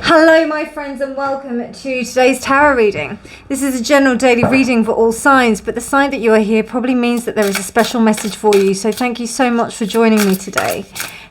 Hello my friends and welcome to today's tarot reading. This is a general daily reading for all signs, but the sign that you are here probably means that there is a special message for you. So thank you so much for joining me today.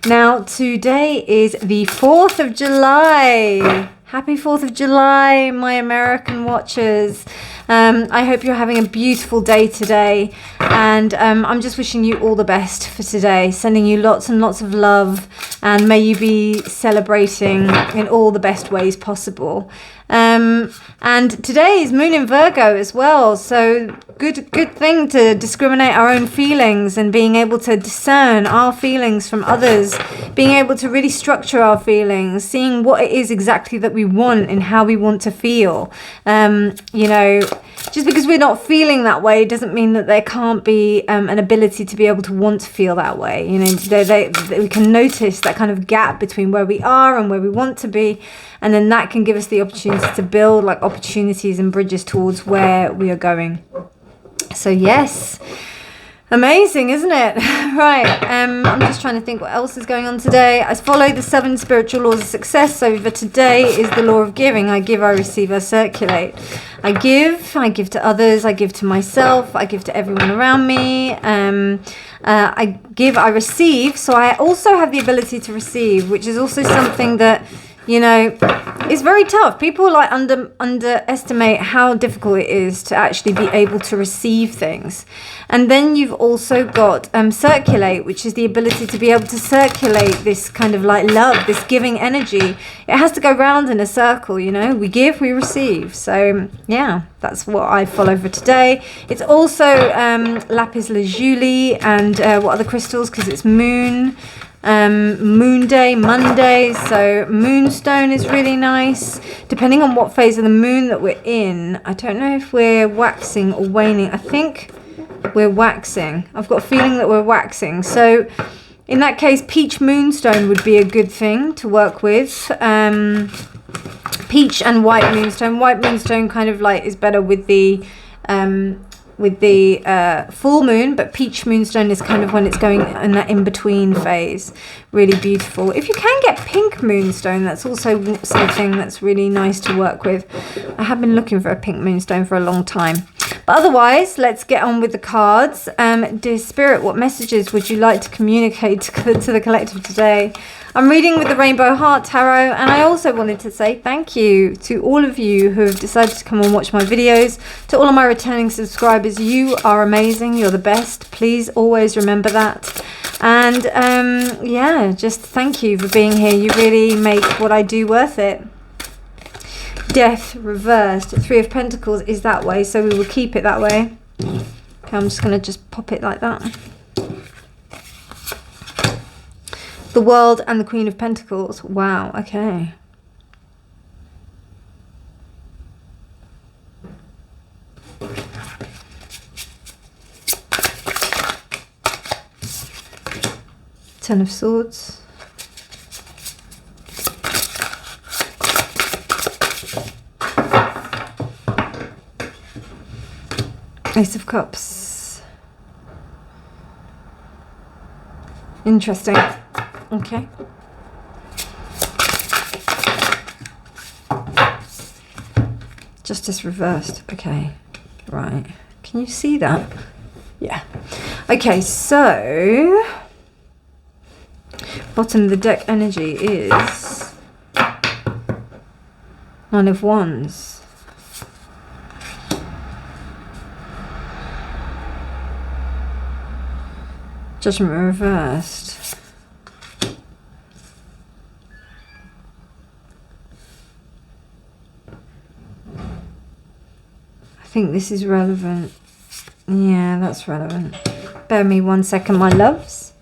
Now today is the 4th of July. Happy 4th of July, my American watchers. I hope you're having a beautiful day today, and I'm just wishing you all the best for today, sending you lots and lots of love, and may you be celebrating in all the best ways possible. And today is Moon in Virgo as well, so good thing to discriminate our own feelings and being able to discern our feelings from others, being able to really structure our feelings, seeing what it is exactly that we want and how we want to feel. You know, just because we're not feeling that way doesn't mean that there can't be an ability to be able to want to feel that way. You know, we can notice that kind of gap between where we are and where we want to be, and then that can give us the opportunity to build like opportunities and bridges towards where we are going. So yes, amazing, isn't it? Right, I'm just trying to think what else is going on today. I follow the 7 spiritual laws of success. So for today is the law of giving. I give, I receive, I circulate. I give to others, I give to myself, I give to everyone around me. I give, I receive. So I also have the ability to receive, which is also something that, you know, it's very tough. People like underestimate how difficult it is to actually be able to receive things. And then you've also got circulate, which is the ability to be able to circulate this kind of like love, this giving energy. It has to go round in a circle, you know. We give, we receive. So yeah, that's what I follow for today. It's also lapis lazuli and what other crystals, because it's moon. Moon day, Monday, so moonstone is really nice, depending on what phase of the moon that we're in. I don't know if we're waxing or waning. I think we're waxing. I've got a feeling that we're waxing, so in that case peach moonstone would be a good thing to work with. Peach and white moonstone kind of like is better with the full moon, but peach moonstone is kind of when it's going in that in-between phase. Really beautiful. If you can get pink moonstone, that's also something that's really nice to work with. I have been looking for a pink moonstone for a long time. But otherwise, let's get on with the cards. Dear Spirit, what messages would you like to communicate to the collective today? I'm reading with the Rainbow Heart Tarot, and I also wanted to say thank you to all of you who have decided to come and watch my videos. To all of my returning subscribers, you are amazing. You're the best. Please always remember that. And yeah, just thank you for being here. You really make what I do worth it. Death reversed. 3 of Pentacles is that way, so we will keep it that way. Okay, I'm just going to just pop it like that. The World and the Queen of Pentacles. Wow, okay. Ten of Swords. Ace of Cups. Interesting. Okay. Justice reversed. Okay. Right. Can you see that? Yeah. Okay, so bottom of the deck energy is 9 of Wands. Judgment reversed. I think this is relevant. Yeah, that's relevant. Bear me 1 second, my loves.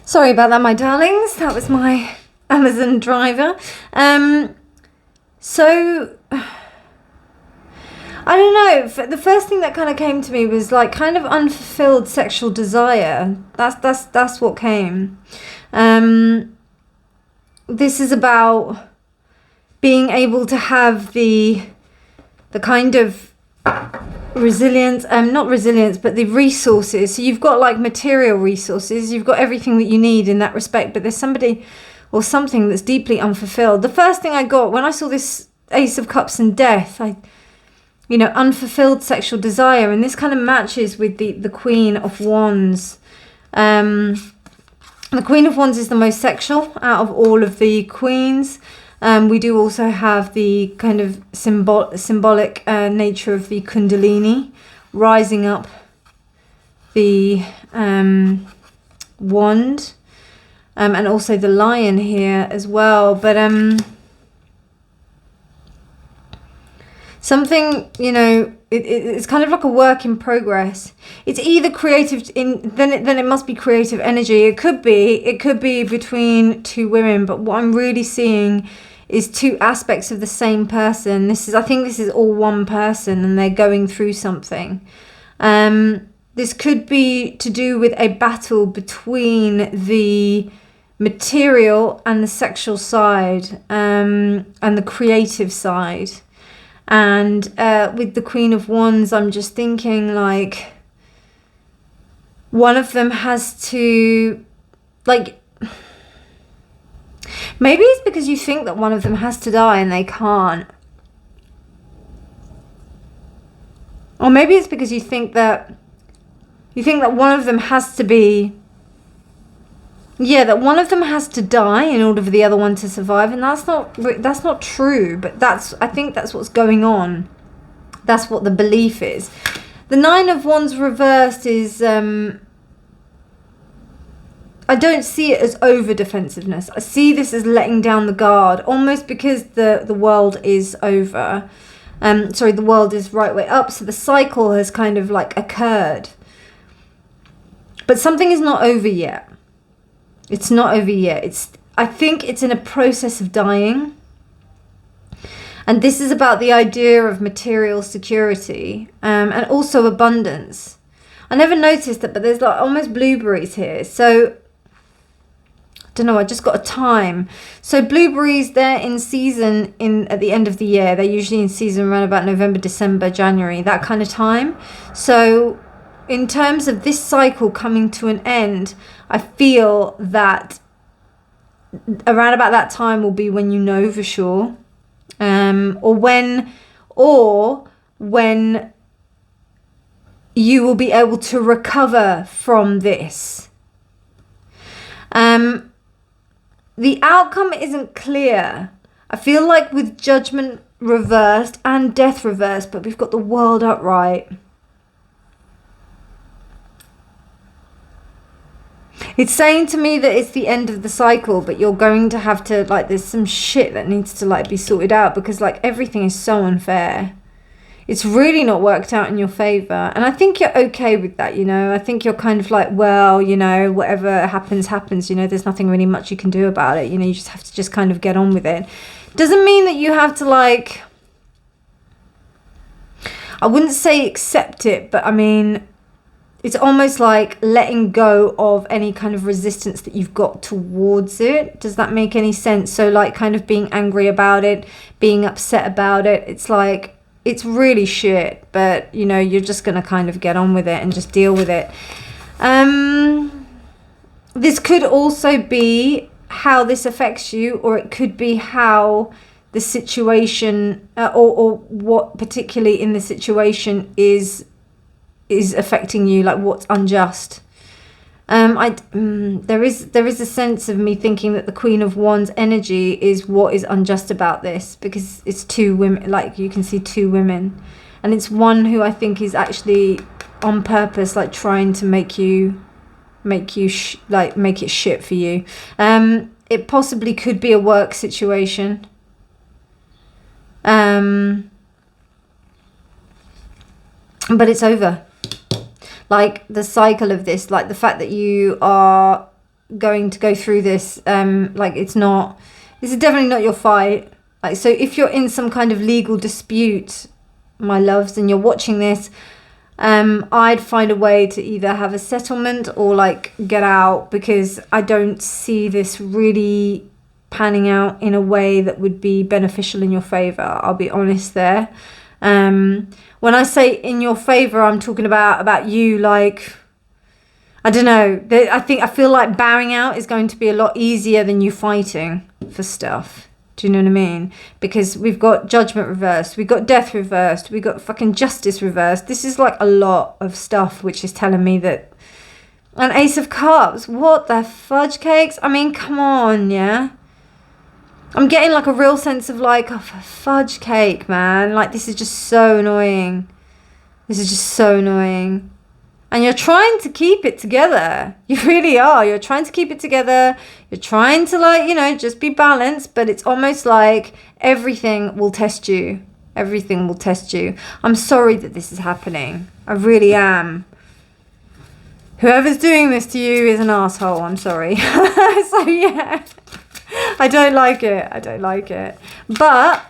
Sorry about that, my darlings. That was my Amazon driver. So I don't know. The first thing that kind of came to me was like kind of unfulfilled sexual desire. That's what came. This is about being able to have the kind of resilience, not resilience, but the resources. So you've got like material resources, you've got everything that you need in that respect, but there's somebody or something that's deeply unfulfilled. The first thing I got when I saw this Ace of Cups and Death, unfulfilled sexual desire, and this kind of matches with the Queen of Wands. The Queen of Wands is the most sexual out of all of the queens. We do also have the kind of symbolic nature of the Kundalini rising up the wand, and also the lion here as well. But something, it's kind of like a work in progress. It's either creative then it must be creative energy. It could be between two women, but what I'm really seeing is two aspects of the same person. I think this is all one person, and they're going through something. This could be to do with a battle between the material and the sexual side, and the creative side. And with the Queen of Wands, I'm just thinking like one of them has to, like, maybe it's because you think that one of them has to die and they can't. Or maybe it's because you think that one of them has to be, that one of them has to die in order for the other one to survive, and that's not true. But I think that's what's going on. That's what the belief is. The Nine of Wands reversed is, I don't see it as over defensiveness. I see this as letting down the guard, almost because the world is over. The world is right way up, so the cycle has kind of like occurred. But something is not over yet. It's not over yet. I think it's in a process of dying. And this is about the idea of material security, and also abundance. I never noticed that, but there's like almost blueberries here. So, I don't know, I just got a time. So blueberries, they're in season at the end of the year. They're usually in season around about November, December, January, that kind of time. So in terms of this cycle coming to an end, I feel that around about that time will be when you know for sure, or when you will be able to recover from this. The outcome isn't clear. I feel like with Judgment reversed and Death reversed, but we've got the World upright. It's saying to me that it's the end of the cycle, but you're going to have to, like, there's some shit that needs to, like, be sorted out, because, like, everything is so unfair. It's really not worked out in your favor. And I think you're okay with that, I think you're kind of like, well, whatever happens, happens. There's nothing really much you can do about it. You just have to just kind of get on with it. Doesn't mean that you have to, like, I wouldn't say accept it, but I mean, it's almost like letting go of any kind of resistance that you've got towards it. Does that make any sense? So, like, kind of being angry about it, being upset about it. It's like, it's really shit, but, you're just going to kind of get on with it and just deal with it. This could also be how this affects you, or it could be how the situation, or what particularly in the situation is affecting you, like what's unjust. There is a sense of me thinking that the Queen of Wands energy is what is unjust about this, because it's two women, like you can see two women, and it's one who I think is actually on purpose, like trying to make it shit for you. It possibly could be a work situation. But it's over. Like the cycle of this, like the fact that you are going to go through this, like this is definitely not your fight. Like, so if you're in some kind of legal dispute, my loves, and you're watching this, I'd find a way to either have a settlement or like get out, because I don't see this really panning out in a way that would be beneficial in your favor. I'll be honest there. When I say in your favor, I'm talking about you, like, I don't know. I feel like bowing out is going to be a lot easier than you fighting for stuff. Do you know what I mean? Because we've got judgment reversed, we've got death reversed, we've got fucking justice reversed. This is like a lot of stuff which is telling me that. An Ace of Cups. What the fudge cakes? I mean, come on, yeah? I'm getting like a real sense of like, oh, for fudge cake, man. Like, this is just so annoying. This is just so annoying. And you're trying to keep it together. You really are. You're trying to keep it together. You're trying to, like, you know, just be balanced. But it's almost like everything will test you. Everything will test you. I'm sorry that this is happening. I really am. Whoever's doing this to you is an asshole. I'm sorry. So, yeah. I don't like it. I don't like it. But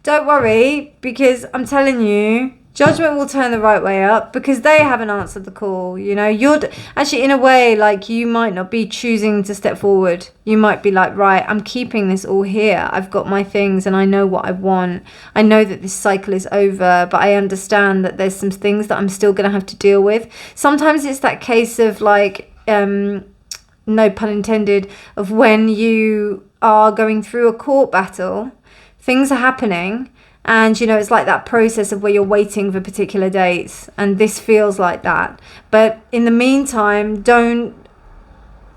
don't worry, because I'm telling you, judgment will turn the right way up, because they haven't answered the call. You know, you're actually, in a way, like, you might not be choosing to step forward. You might be like, right, I'm keeping this all here. I've got my things and I know what I want. I know that this cycle is over, but I understand that there's some things that I'm still going to have to deal with. Sometimes it's that case of like, no pun intended, of when you are going through a court battle, things are happening. And, you know, it's like that process of where you're waiting for particular dates. And this feels like that. But in the meantime,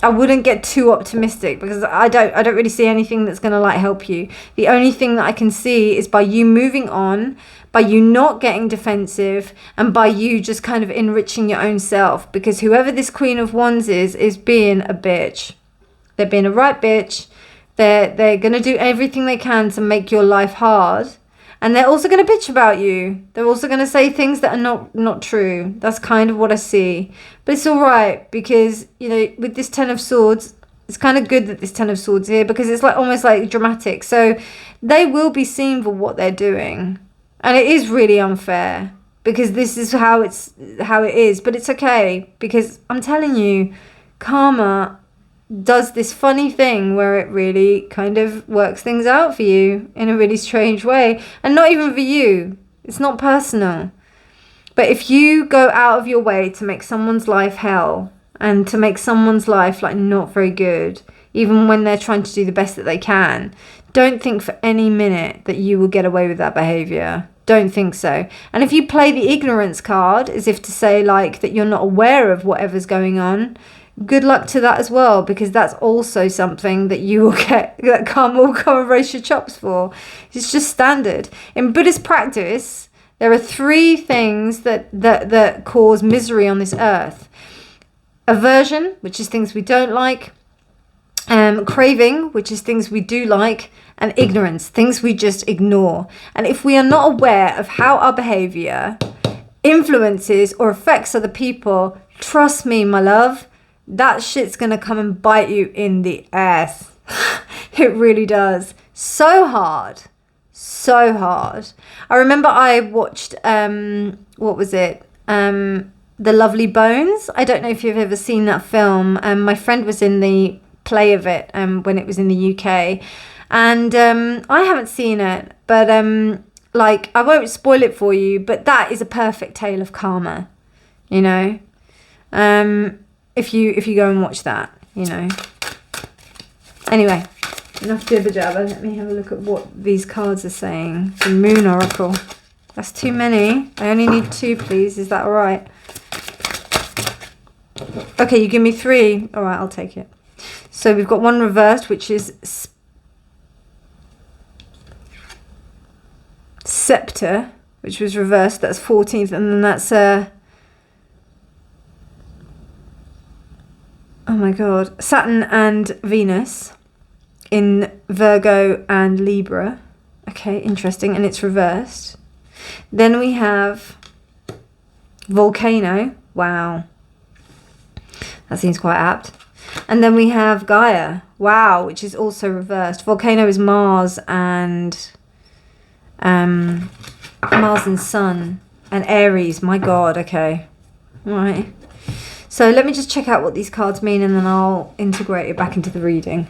I wouldn't get too optimistic, because I don't really see anything that's going to like help you. The only thing that I can see is by you moving on, by you not getting defensive, and by you just kind of enriching your own self. Because whoever this Queen of Wands is being a bitch. They're being a right bitch. They're going to do everything they can to make your life hard. And they're also going to bitch about you. They're also going to say things that are not true. That's kind of what I see. But it's all right, because, you know, with this Ten of Swords, it's kind of good that this Ten of Swords here, because it's like almost like dramatic. So they will be seen for what they're doing. And it is really unfair, because this is how it is. But it's okay, because I'm telling you, karma does this funny thing where it really kind of works things out for you in a really strange way. And not even for you. It's not personal. But if you go out of your way to make someone's life hell, and to make someone's life like not very good, even when they're trying to do the best that they can, don't think for any minute that you will get away with that behavior. Don't think so. And if you play the ignorance card, as if to say like that you're not aware of whatever's going on, good luck to that as well, because that's also something that you will get, that karma will come and raise your chops for. It's just standard. In Buddhist practice, there are 3 things that cause misery on this earth. Aversion, which is things we don't like. Craving, which is things we do like. And ignorance, things we just ignore. And if we are not aware of how our behavior influences or affects other people, trust me, my love, that shit's gonna come and bite you in the ass. It really does. So hard. So hard. I remember I watched, what was it? The Lovely Bones. I don't know if you've ever seen that film. My friend was in the play of it when it was in the UK. And I haven't seen it. But like, I won't spoil it for you. But that is a perfect tale of karma. You know? If you go and watch that, you know. Anyway, enough jibber jabber. Let me have a look at what these cards are saying. The Moon Oracle. That's too many. I only need 2, please. Is that all right? Okay, you give me 3. All right, I'll take it. So we've got one reversed, which is Scepter, which was reversed. That's 14th, and then that's oh my god, Saturn and Venus in Virgo and Libra. Okay, interesting. And it's reversed. Then we have Volcano. Wow. That seems quite apt. And then we have Gaia. Wow, which is also reversed. Volcano is Mars and Sun. And Aries. My god, okay. All right. So let me just check out what these cards mean, and then I'll integrate it back into the reading.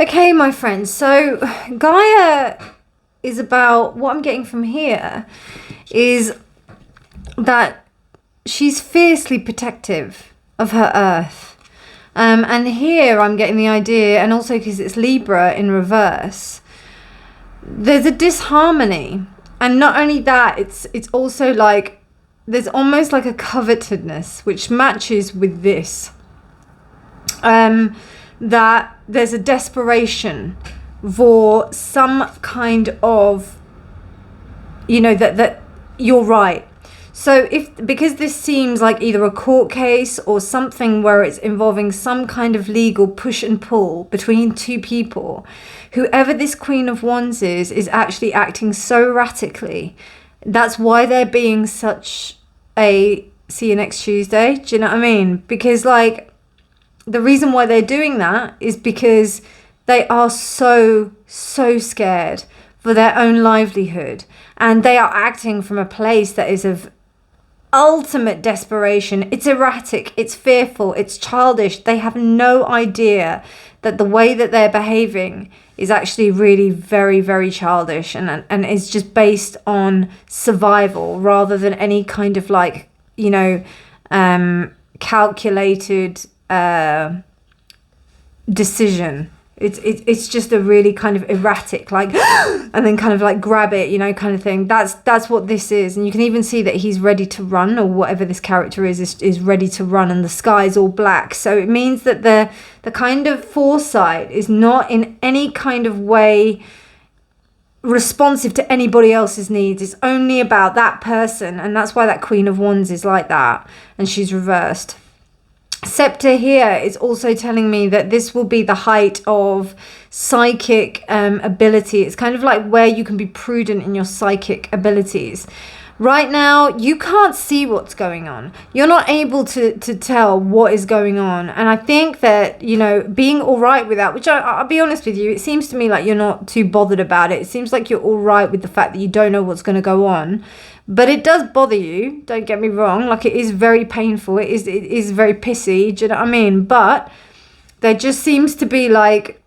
Okay, my friends. So Gaia is about, what I'm getting from here is that she's fiercely protective of her earth. And here I'm getting the idea, and also because it's Libra in reverse, there's a disharmony. And not only that, it's also like there's almost like a covetedness, which matches with this. That there's a desperation for some kind of, that you're right. So because this seems like either a court case or something where it's involving some kind of legal push and pull between two people, whoever this Queen of Wands is actually acting so erratically. That's why they're being such a see you next Tuesday. Do you know what I mean? Because like the reason why they're doing that is because they are so scared for their own livelihood, and they are acting from a place that is of ultimate desperation. It's erratic, it's fearful, it's childish. They have no idea that the way that they're behaving is actually really very, very childish, and it's just based on survival rather than any kind of like, calculated decision. It's just a really kind of erratic, like, and then kind of like grab it, kind of thing. That's what this is. And you can even see that he's ready to run, or whatever this character is ready to run, and the sky's all black. So it means that the kind of foresight is not in any kind of way responsive to anybody else's needs. It's only about that person, and that's why that Queen of Wands is like that, and she's reversed. Scepter here is also telling me that this will be the height of psychic ability. It's kind of like where you can be prudent in your psychic abilities. Right now, you can't see what's going on. You're not able to tell what is going on. And I think that, being all right with that, which I'll be honest with you, it seems to me like you're not too bothered about it. It seems like you're all right with the fact that you don't know what's going to go on. But it does bother you, don't get me wrong. Like, it is very painful. It is very pissy, do you know what I mean? But there just seems to be like,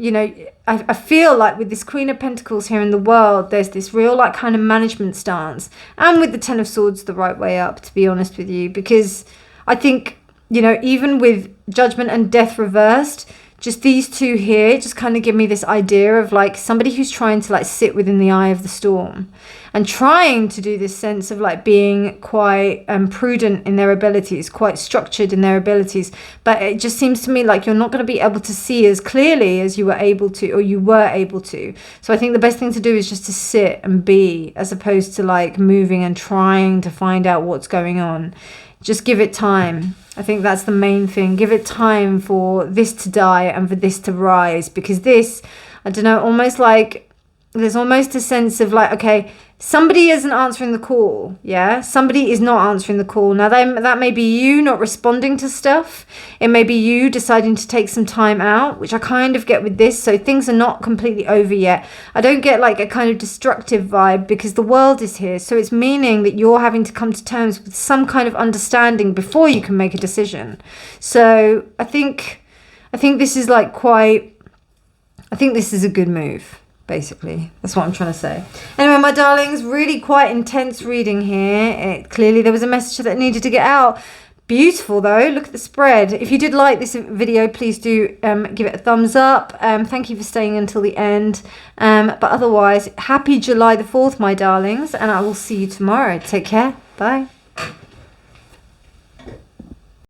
I feel like with this Queen of Pentacles here in the world, there's this real like kind of management stance. And with the Ten of Swords the right way up, to be honest with you. Because I think, even with Judgment and Death reversed, just these two here just kind of give me this idea of like somebody who's trying to like sit within the eye of the storm and trying to do this sense of like being quite prudent in their abilities, quite structured in their abilities. But it just seems to me like you're not going to be able to see as clearly as you were able to, or you were able to. So I think the best thing to do is just to sit and be, as opposed to like moving and trying to find out what's going on. Just give it time. I think that's the main thing. Give it time for this to die and for this to rise. Because this, I don't know, almost like there's almost a sense of like, okay, somebody isn't answering the call. Yeah, somebody is not answering the call. Now that may be you not responding to stuff. It may be you deciding to take some time out, which I kind of get with this. So things are not completely over yet. I don't get like a kind of destructive vibe because the world is here. So it's meaning that you're having to come to terms with some kind of understanding before you can make a decision. So I think this is like I think this is a good move. Basically, that's what I'm trying to say. Anyway, my darlings, really quite intense reading here. Clearly there was a message that needed to get out. Beautiful though, look at the spread. If you did like this video, please do give it a thumbs up. Thank you for staying until the end. But otherwise, happy July the 4th, my darlings, and I will see you tomorrow. Take care. Bye.